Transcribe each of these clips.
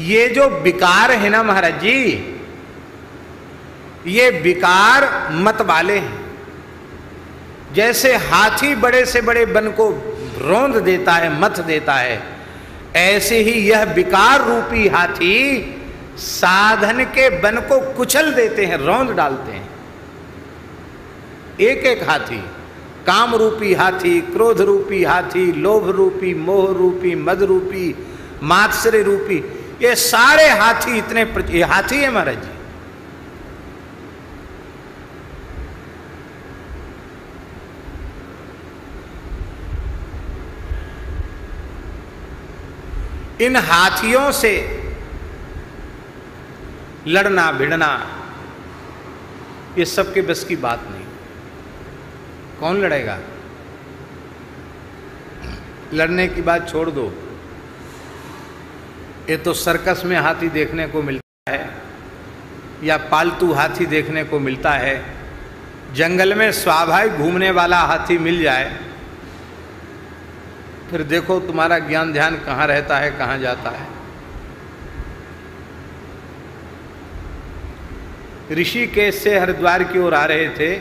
ये जो विकार है ना महाराज जी, ये विकार मत वाले हैं। जैसे हाथी बड़े से बड़े वन को रौंद देता है, मत देता है, ऐसे ही यह विकार रूपी हाथी साधन के वन को कुचल देते हैं, रौंद डालते हैं। एक एक हाथी, काम रूपी हाथी, क्रोध रूपी हाथी, लोभ रूपी, मोह रूपी, मद रूपी, मात्सर्य रूपी, ये सारे हाथी इतने ये हाथी है महाराज जी। इन हाथियों से लड़ना भिड़ना ये सबके बस की बात नहीं। कौन लड़ेगा? लड़ने की बात छोड़ दो, ये तो सर्कस में हाथी देखने को मिलता है या पालतू हाथी देखने को मिलता है। जंगल में स्वाभाविक घूमने वाला हाथी मिल जाए, फिर देखो तुम्हारा ज्ञान ध्यान कहाँ रहता है, कहाँ जाता है। ऋषिकेश से हरिद्वार की ओर आ रहे थे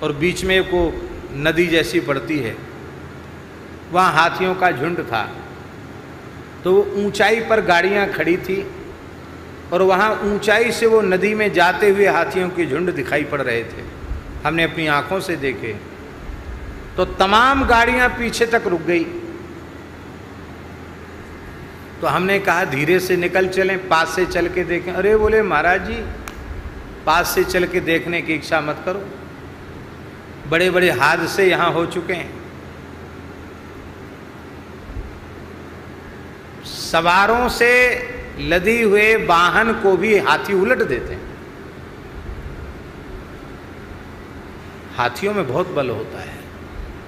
और बीच में को नदी जैसी पड़ती है, वहाँ हाथियों का झुंड था। तो वो ऊंचाई पर गाड़ियाँ खड़ी थी और वहाँ ऊंचाई से वो नदी में जाते हुए हाथियों के झुंड दिखाई पड़ रहे थे। हमने अपनी आंखों से देखे। तो तमाम गाड़ियां पीछे तक रुक गई। तो हमने कहा धीरे से निकल चलें, पास से चल के देखें। अरे बोले महाराज जी, पास से चल के देखने की इच्छा मत करो, बड़े बड़े हादसे यहां हो चुके हैं। सवारों से लदी हुए वाहन को भी हाथी उलट देते हैं। हाथियों में बहुत बल होता है।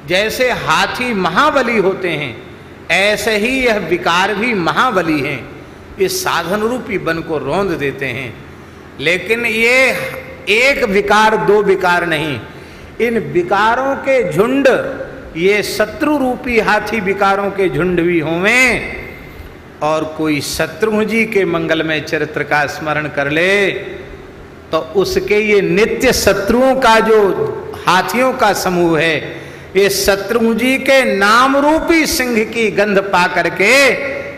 जैसे हाथी महाबली होते हैं, ऐसे ही यह विकार भी महाबली हैं। ये साधन रूपी वन को रौंद देते हैं। लेकिन ये एक विकार, दो विकार नहीं, इन विकारों के झुंड, ये शत्रु रूपी हाथी विकारों के झुंड भी होवें। और कोई शत्रुघ्न जी के मंगलमय चरित्र का स्मरण कर ले तो उसके ये नित्य शत्रुओं का जो हाथियों का समूह है, ये शत्रुघ्न जी के नाम रूपी सिंह की गंध पा करके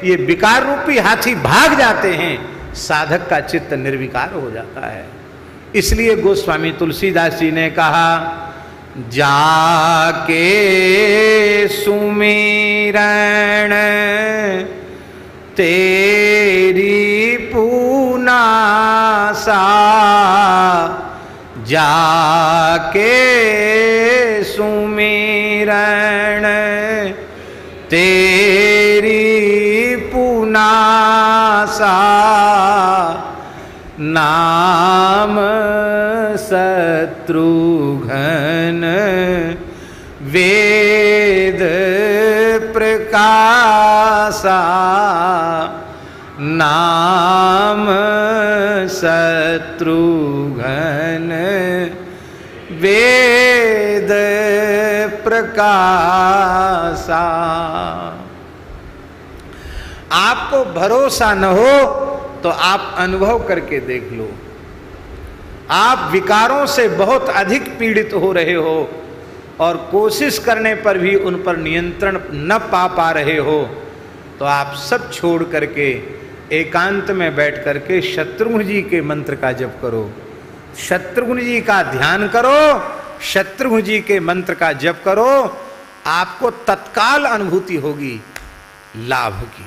ये विकार रूपी हाथी भाग जाते हैं। साधक का चित्त निर्विकार हो जाता है। इसलिए गोस्वामी तुलसीदास जी ने कहा, जाके सुमिरन तेरी पूनासा, जाके सुमिरन तेरी पुनासा, नाम शत्रुघ्न वेद प्रकाशा, नाम शत्रुघ्न वेद प्रकाशा। आपको भरोसा न हो तो आप अनुभव करके देख लो। आप विकारों से बहुत अधिक पीड़ित हो रहे हो और कोशिश करने पर भी उन पर नियंत्रण न पा रहे हो, तो आप सब छोड़ करके एकांत में बैठ करके शत्रुघ्न जी के मंत्र का जप करो, शत्रुघ्न जी का ध्यान करो, शत्रुघ्न जी के मंत्र का जप करो। आपको तत्काल अनुभूति होगी लाभ की।